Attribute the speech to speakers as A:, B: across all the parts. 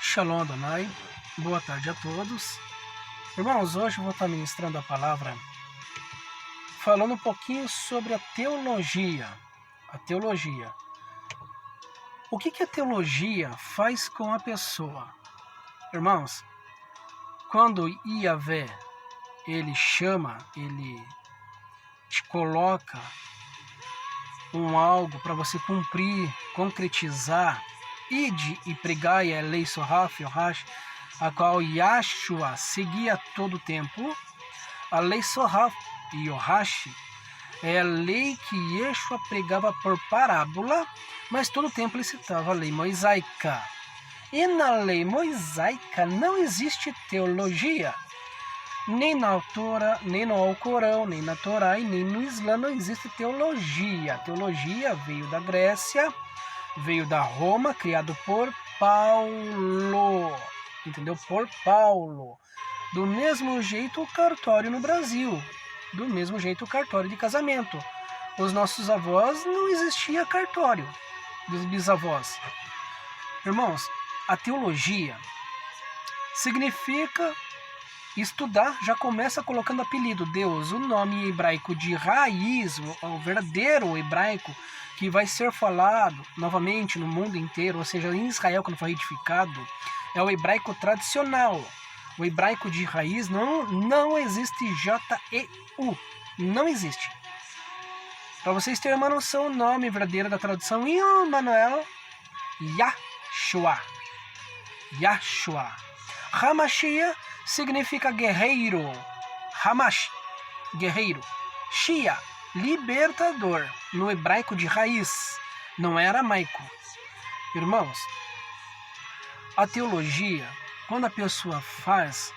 A: Shalom Adonai, boa tarde a todos. Irmãos, hoje eu vou estar ministrando a palavra falando um pouquinho sobre a teologia. A teologia. O que a teologia faz com a pessoa? Irmãos, quando Yahvé, ele chama, ele te coloca algo para você cumprir, concretizar, ide e pregai a lei Soraf, Yohash, a qual Yahshua seguia todo o tempo. A lei Soraf e Yohash é a lei que Yeshua pregava por parábola, mas todo o tempo ele citava a lei mosaica. E na lei mosaica não existe teologia. Nem na Torá, nem no Alcorão, nem na Torá e nem no Islã não existe teologia. A teologia veio da Grécia, veio da Roma, criado por Paulo. Entendeu? Por Paulo. Do mesmo jeito o cartório no Brasil. Do mesmo jeito o cartório de casamento. Os nossos avós não existia cartório. Dos bisavós. Irmãos, a teologia significa estudar, já começa colocando apelido, Deus, o nome hebraico de raiz, o verdadeiro hebraico, que vai ser falado novamente no mundo inteiro, ou seja, em Israel, quando foi edificado, é o hebraico tradicional. O hebraico de raiz não existe J-E-U, não existe. Para vocês terem uma noção, o nome verdadeiro da tradução em Emmanuel, Yahshua. Yahshua. Hamashia significa guerreiro. Hamash, guerreiro. Shia, libertador. No hebraico de raiz, não é aramaico. Irmãos, a teologia, quando a pessoa faz,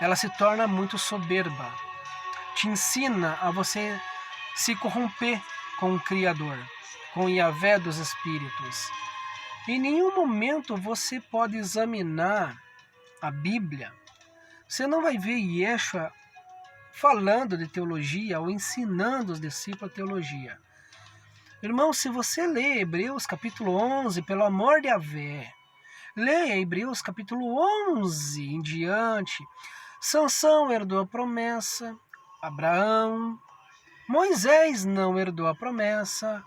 A: ela se torna muito soberba. Te ensina a você se corromper com o Criador, com o Yahvé dos Espíritos. Em nenhum momento você pode examinar a Bíblia. Você não vai ver Yeshua falando de teologia ou ensinando os discípulos a teologia. Irmão, se você lê Hebreus capítulo 11, pelo amor de Yahvé, leia Hebreus capítulo 11 em diante. Sansão herdou a promessa, Abraão, Moisés não herdou a promessa,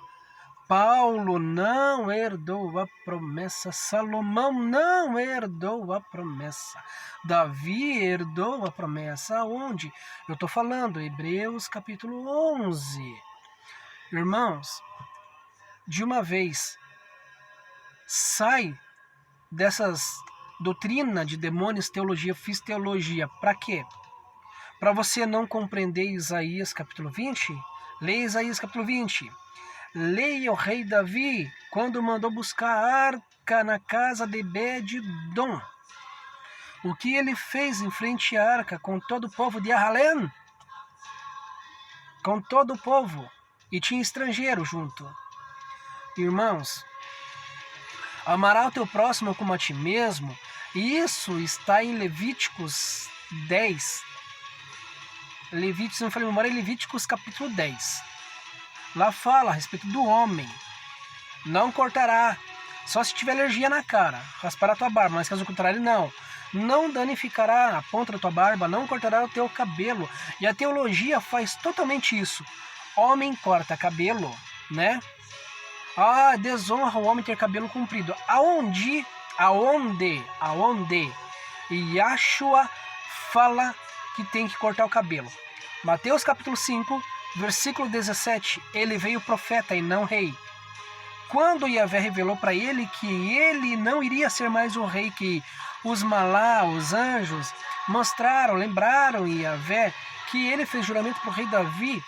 A: Paulo não herdou a promessa, Salomão não herdou a promessa, Davi herdou a promessa. Aonde? Eu estou falando, Hebreus capítulo 11. Irmãos, de uma vez, sai dessas doutrinas de demônios, teologia, fiz teologia. Para quê? Para você não compreender Isaías capítulo 20? Leia Isaías capítulo 20. Leia o rei Davi, quando mandou buscar a arca na casa de Obed-Edom. O que ele fez em frente à arca com todo o povo de Ahalém? Com todo o povo. E tinha estrangeiro junto. Irmãos, amará o teu próximo como a ti mesmo. Isso está em Levíticos 10. Levíticos, se não falei memória, é Levíticos capítulo 10. Lá fala a respeito do homem. Não cortará, só se tiver alergia na cara. Raspará a tua barba, mas caso contrário, não. Não danificará a ponta da tua barba, não cortará o teu cabelo. E a teologia faz totalmente isso. Homem corta cabelo, né? Desonra o homem ter cabelo comprido. Aonde Yahshua fala que tem que cortar o cabelo? Mateus capítulo 5, versículo 17, ele veio profeta e não rei. Quando Yahvé revelou para ele que ele não iria ser mais o rei, que os malá, os anjos, lembraram Yahvé que ele fez juramento para o rei Davi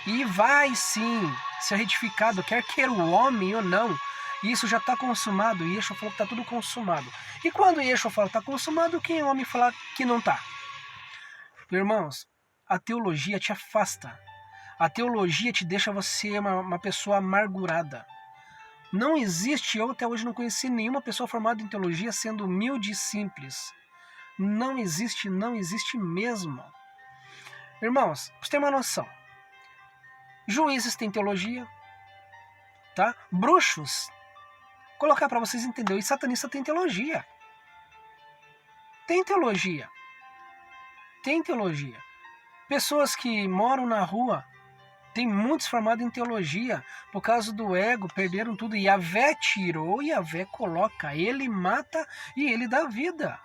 A: e vai sim ser retificado, quer queira o homem ou não. Isso já está consumado. E Yeshua falou que está tudo consumado. E quando Yeshua fala que está consumado, quem é o homem falar que não está? Irmãos, a teologia te afasta. A teologia te deixa você uma pessoa amargurada. Não existe, eu até hoje não conheci nenhuma pessoa formada em teologia sendo humilde e simples. Não existe mesmo. Irmãos, pra você ter uma noção. Juízes têm teologia, tá? Bruxos colocar para vocês entenderem. E satanista tem teologia. Tem teologia. Tem teologia. Pessoas que moram na rua, tem muitos formados em teologia, por causa do ego, perderam tudo. E Yahvé tirou, e Yahvé coloca. Ele mata e ele dá vida.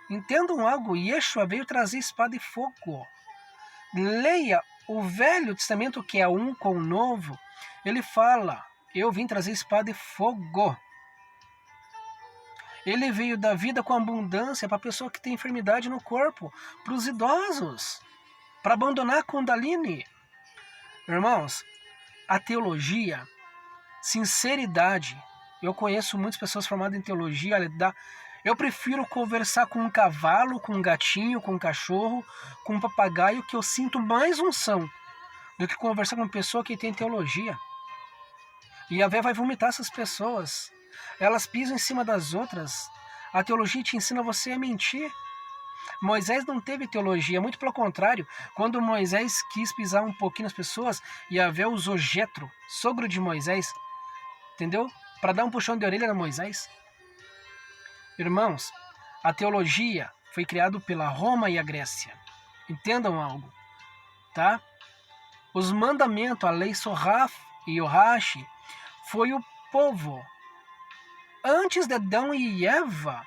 A: Entendam algo, Yeshua veio trazer espada e fogo. Leia o Velho Testamento, que é um com o Novo. Ele fala, eu vim trazer espada e fogo. Ele veio dar vida com abundância para a pessoa que tem enfermidade no corpo, para os idosos, para abandonar a Kundalini. Irmãos, a teologia, sinceridade. Eu conheço muitas pessoas formadas em teologia. Eu prefiro conversar com um cavalo, com um gatinho, com um cachorro, com um papagaio, que eu sinto mais unção, do que conversar com uma pessoa que tem teologia. E Yahvé vai vomitar essas pessoas. Elas pisam em cima das outras. A teologia te ensina você a mentir. Moisés não teve teologia, muito pelo contrário. Quando Moisés quis pisar um pouquinho nas pessoas, Yahvé usou Jetro, sogro de Moisés, entendeu? Para dar um puxão de orelha a Moisés. Irmãos, a teologia foi criada pela Roma e a Grécia. Entendam algo, tá? Os mandamentos, a lei Soraf e Yohashi, foi o povo. Antes de Adão e Eva,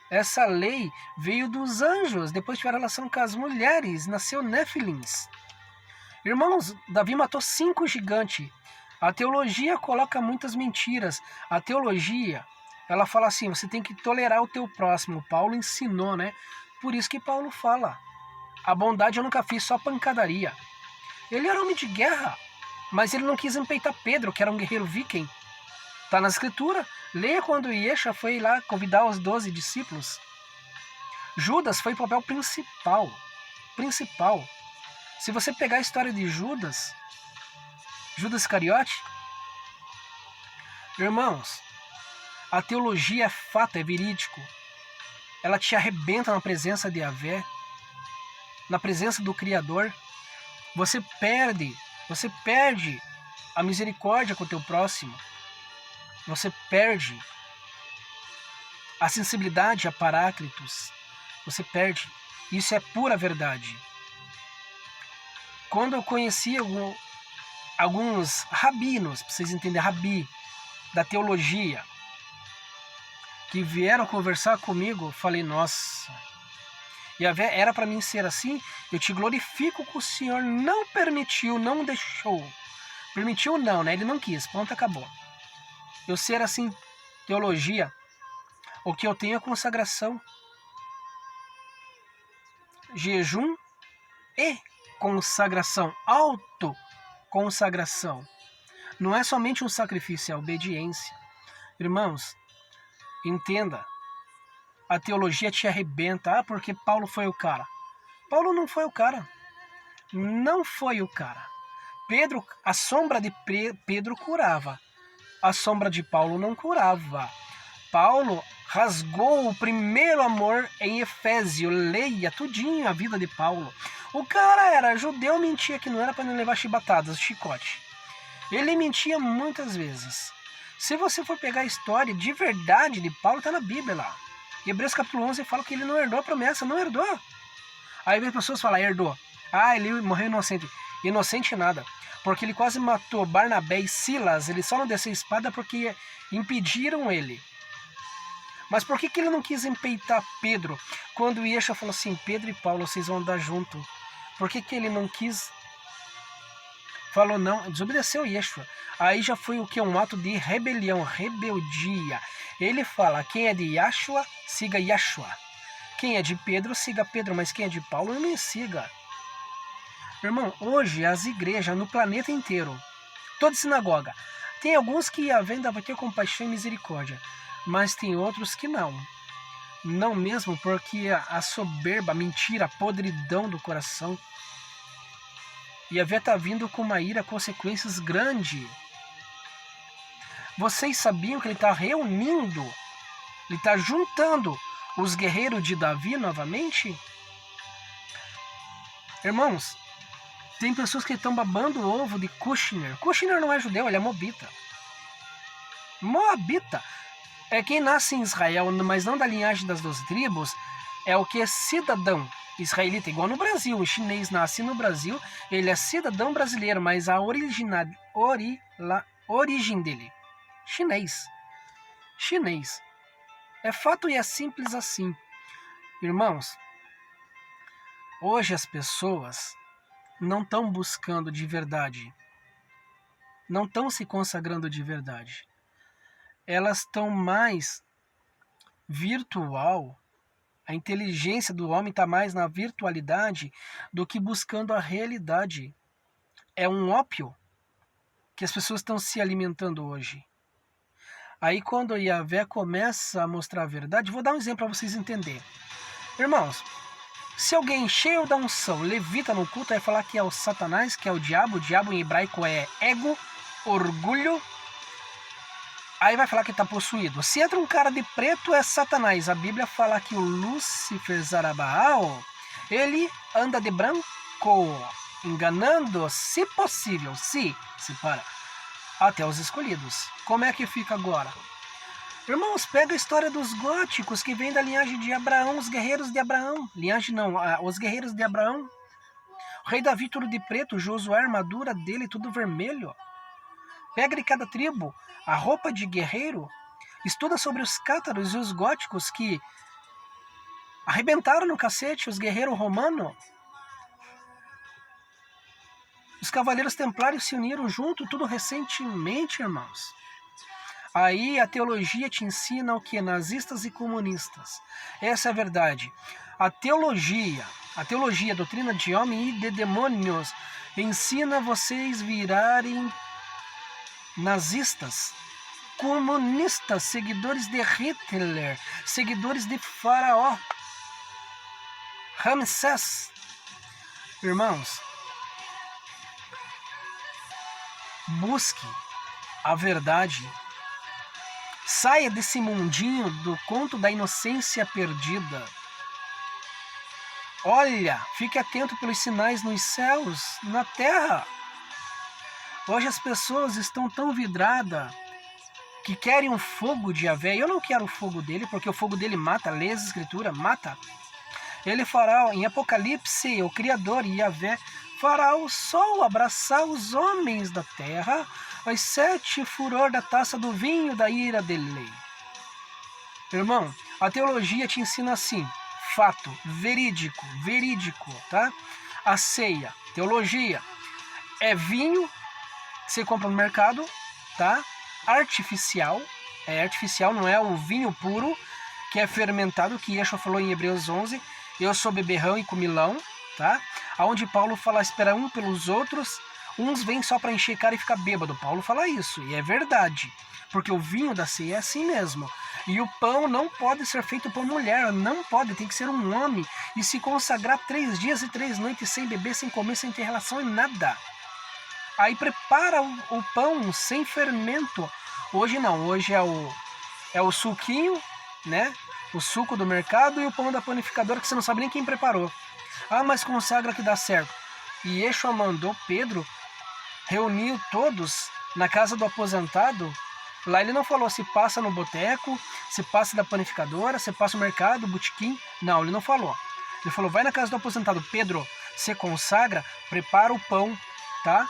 A: essa lei veio dos anjos. Depois tiveram relação com as mulheres, nasceu Néfilins. Irmãos, Davi matou 5 gigantes. A teologia coloca muitas mentiras. A teologia, ela fala assim, você tem que tolerar o teu próximo. Paulo ensinou, né? Por isso que Paulo fala, a bondade eu nunca fiz, só pancadaria. Ele era homem de guerra, mas ele não quis empeitar Pedro, que era um guerreiro viking. Está na escritura. Leia quando Yeshua foi lá convidar os 12 discípulos. Judas foi o papel principal. Se você pegar a história de Judas Iscariote, irmãos, a teologia é fato, é verídico. Ela te arrebenta na presença de Yahvé, na presença do Criador. Você perde a misericórdia com o teu próximo. Você perde a sensibilidade a Paráclitos. Você perde. Isso é pura verdade. Quando eu conheci alguns rabinos, para vocês entenderem, rabi, da teologia, que vieram conversar comigo, falei, nossa, Yahvé, era para mim ser assim, eu te glorifico que o Senhor não permitiu, não deixou. Permitiu não, né? Ele não quis, ponto, acabou. Eu ser assim, teologia, o que eu tenho é consagração, jejum e consagração, autoconsagração. Não é somente um sacrifício, é obediência. Irmãos, entenda, a teologia te arrebenta, porque Paulo foi o cara. Paulo não foi o cara. Não foi o cara. Pedro, a sombra de Pedro curava. A sombra de Paulo não curava. Paulo rasgou o primeiro amor em Efésio. Leia tudinho a vida de Paulo. O cara era judeu, mentia que não era para não levar chibatadas, chicote. Ele mentia muitas vezes. Se você for pegar a história de verdade de Paulo, está na Bíblia lá. Hebreus capítulo 11 fala que ele não herdou a promessa, não herdou. Aí as pessoas falam, herdou. Ah, ele morreu inocente. Inocente nada. Porque ele quase matou Barnabé e Silas. Ele só não desceu a espada porque impediram ele. Mas por que ele não quis empeitar Pedro? Quando Yeshua falou assim, Pedro e Paulo, vocês vão andar junto. Por que ele não quis? Falou não, desobedeceu Yeshua. Aí já foi o que? Um ato de rebelião, rebeldia. Ele fala, quem é de Yeshua, siga Yeshua. Quem é de Pedro, siga Pedro. Mas quem é de Paulo, não me siga. Irmão, hoje as igrejas no planeta inteiro, toda sinagoga, tem alguns que a venda vai ter compaixão e misericórdia, mas tem outros que não. Não mesmo, porque a soberba, a mentira, a podridão do coração. E a Vé está vindo com uma ira, consequências grandes. Vocês sabiam que ele está reunindo, ele está juntando os guerreiros de Davi novamente? Irmãos, tem pessoas que estão babando o ovo de Kushner. Kushner não é judeu, ele é mobita. Moabita. É quem nasce em Israel, mas não da linhagem das 12 tribos, é o que é cidadão israelita, igual no Brasil. O chinês nasce no Brasil, ele é cidadão brasileiro, mas a origem dele, chinês. Chinês. É fato e é simples assim. Irmãos, hoje as pessoas não estão buscando de verdade, não estão se consagrando de verdade. Elas estão mais virtual. A inteligência do homem está mais na virtualidade do que buscando a realidade. É um ópio que as pessoas estão se alimentando hoje. Aí quando Yahvé começa a mostrar a verdade, vou dar um exemplo para vocês entenderem. Irmãos, se alguém cheio da unção levita no culto, vai falar que é o Satanás, que é o diabo em hebraico é ego, orgulho, aí vai falar que está possuído. Se entra um cara de preto, é Satanás. A Bíblia fala que o Lúcifer Zarabaal, ele anda de branco, enganando, se possível, se para, até os escolhidos. Como é que fica agora? Irmãos, pega a história dos góticos, que vem da linhagem de Abraão, os guerreiros de Abraão. Linhagem não, os guerreiros de Abraão. O rei Davi tudo de preto, Josué, a armadura dele tudo vermelho. Pega de cada tribo a roupa de guerreiro. Estuda sobre os cátaros e os góticos que arrebentaram no cacete os guerreiros romanos. Os cavaleiros templários se uniram junto, tudo recentemente, irmãos. Aí a teologia te ensina o que? Nazistas e comunistas. Essa é a verdade. A teologia, a doutrina de homem e de demônios, ensina vocês virarem nazistas, comunistas, seguidores de Hitler, seguidores de Faraó, Ramsés. Irmãos, busque a verdade. Saia desse mundinho do conto da inocência perdida. Olha, fique atento pelos sinais nos céus, na terra. Hoje as pessoas estão tão vidradas que querem um fogo de Yahvé. Eu não quero o fogo dele, porque o fogo dele mata, lê as escrituras, mata. Ele fará, em Apocalipse, o Criador, Yahvé, fará o sol abraçar os homens da terra, os 7 furor da taça do vinho da ira dele. Irmão, a teologia te ensina assim, fato, verídico, tá? A ceia, teologia, é vinho que você compra no mercado, tá? Artificial, não é o vinho puro, que é fermentado, que Yeshua falou em Hebreus 11, eu sou beberrão e comilão, tá? Onde Paulo fala, espera um pelos outros, uns vêm só para encher cara e ficar bêbado. Paulo fala isso, e é verdade, porque o vinho da ceia é assim mesmo. E o pão não pode ser feito por mulher, não pode, tem que ser um homem, e se consagrar 3 dias e 3 noites sem beber, sem comer, sem ter relação em nada. Aí prepara o pão sem fermento. Hoje não, hoje é o suquinho, né? O suco do mercado e o pão da panificadora, que você não sabe nem quem preparou. Ah, mas consagra que dá certo. E Yeshua mandou Pedro reunir todos na casa do aposentado. Lá ele não falou se passa no boteco, se passa da panificadora, se passa no mercado, botequim. Não, ele não falou. Ele falou, vai na casa do aposentado. Pedro, você consagra, prepara o pão, tá?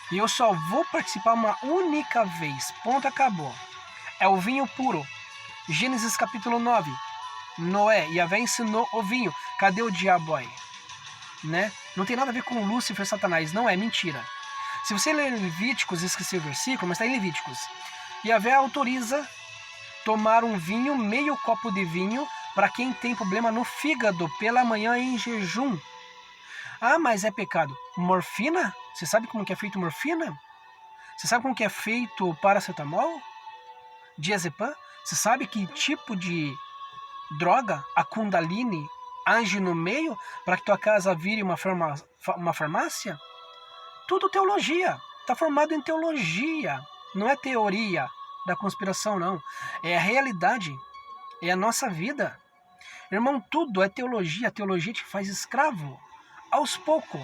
A: E eu só vou participar uma única vez. Ponto, acabou. É o vinho puro. Gênesis capítulo 9. Noé, Yahvé ensinou o vinho. Cadê o diabo aí? Né? Não tem nada a ver com Lúcifer, Satanás. Não é, mentira. Se você ler Levíticos, esqueci o versículo, mas está em Levíticos. Yahvé autoriza tomar um vinho, meio copo de vinho, para quem tem problema no fígado, pela manhã em jejum. Ah, mas é pecado. Morfina? Você sabe como que é feito morfina? Você sabe como que é feito paracetamol? Diazepam? Você sabe que tipo de droga a Kundalini age no meio para que tua casa vire uma farmácia? Tudo teologia. Está formado em teologia. Não é teoria da conspiração, não. É a realidade. É a nossa vida. Irmão, tudo é teologia. A teologia te faz escravo. Aos poucos.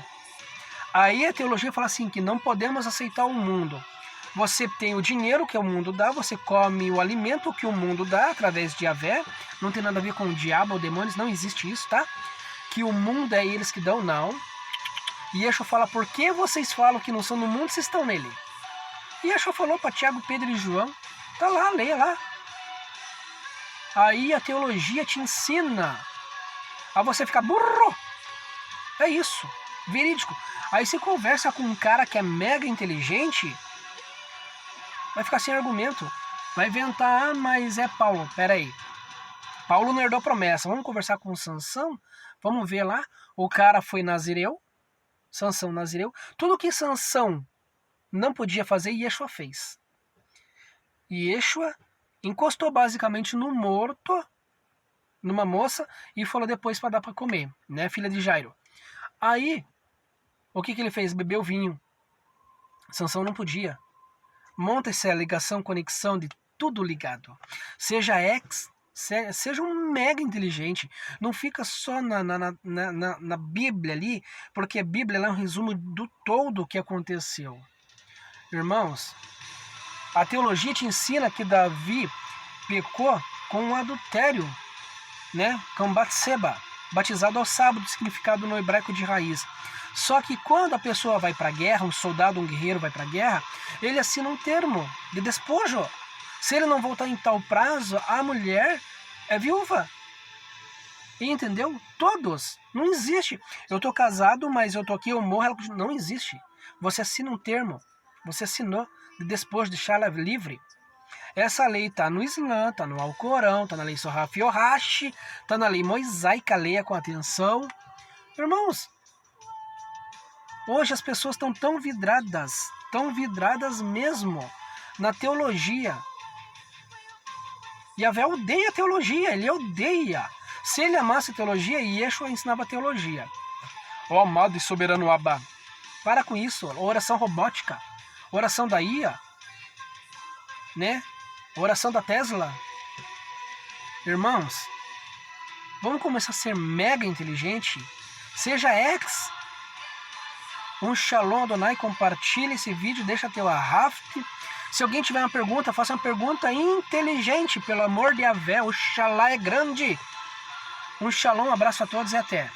A: Aí a teologia fala assim, que não podemos aceitar o mundo. Você tem o dinheiro que o mundo dá, você come o alimento que o mundo dá através de Yahvé. Não tem nada a ver com o diabo ou demônios, não existe isso, tá? Que o mundo é eles que dão, não. E Yeshua fala, por que vocês falam que não são no mundo, vocês estão nele? E Yeshua falou para Tiago, Pedro e João, tá lá, leia lá. Aí a teologia te ensina a você ficar burro. É isso, verídico. Aí você conversa com um cara que é mega inteligente, vai ficar sem argumento. Vai inventar, ah, mas é Paulo. Pera aí. Paulo não herdou promessa. Vamos conversar com Sansão? Vamos ver lá. O cara foi nazireu. Sansão nazireu. Tudo que Sansão não podia fazer, Yeshua fez. Yeshua encostou basicamente no morto, numa moça, e falou depois para dar para comer, né, filha de Jairo. Aí, o que ele fez? Bebeu vinho. Sansão não podia. Monta essa ligação, conexão de tudo ligado. Seja seja um mega inteligente. Não fica só na Bíblia ali, porque a Bíblia é um resumo do todo que aconteceu. Irmãos, a teologia te ensina que Davi pecou com um adultério, né? Com Batseba, batizado ao sábado, significado no hebraico de raiz. Só que quando a pessoa vai para a guerra, um soldado, um guerreiro vai para a guerra, ele assina um termo de despojo. Se ele não voltar em tal prazo, a mulher é viúva. Entendeu? Todos. Não existe. Eu tô casado, mas eu tô aqui, eu morro. Não existe. Você assina um termo. Você assinou de despojo, deixar ela livre. Essa lei está no Islã, está no Alcorão, está na lei Sohaf Yohashi, está na lei mosaica, leia com atenção. Irmãos, hoje as pessoas estão tão vidradas mesmo na teologia. Yahvé odeia a teologia, ele odeia. Se ele amasse a teologia, Yeshua ensinava teologia. Ó amado e soberano Abba, para com isso, oração robótica, oração da IA, né? Oração da Tesla. Irmãos, vamos começar a ser mega inteligente. Seja ex. Um Shalom Adonai, compartilhe esse vídeo, deixa teu arraste. Se alguém tiver uma pergunta, faça uma pergunta inteligente, pelo amor de Yahvé. O Shalá é grande. Um Shalom, um abraço a todos e até.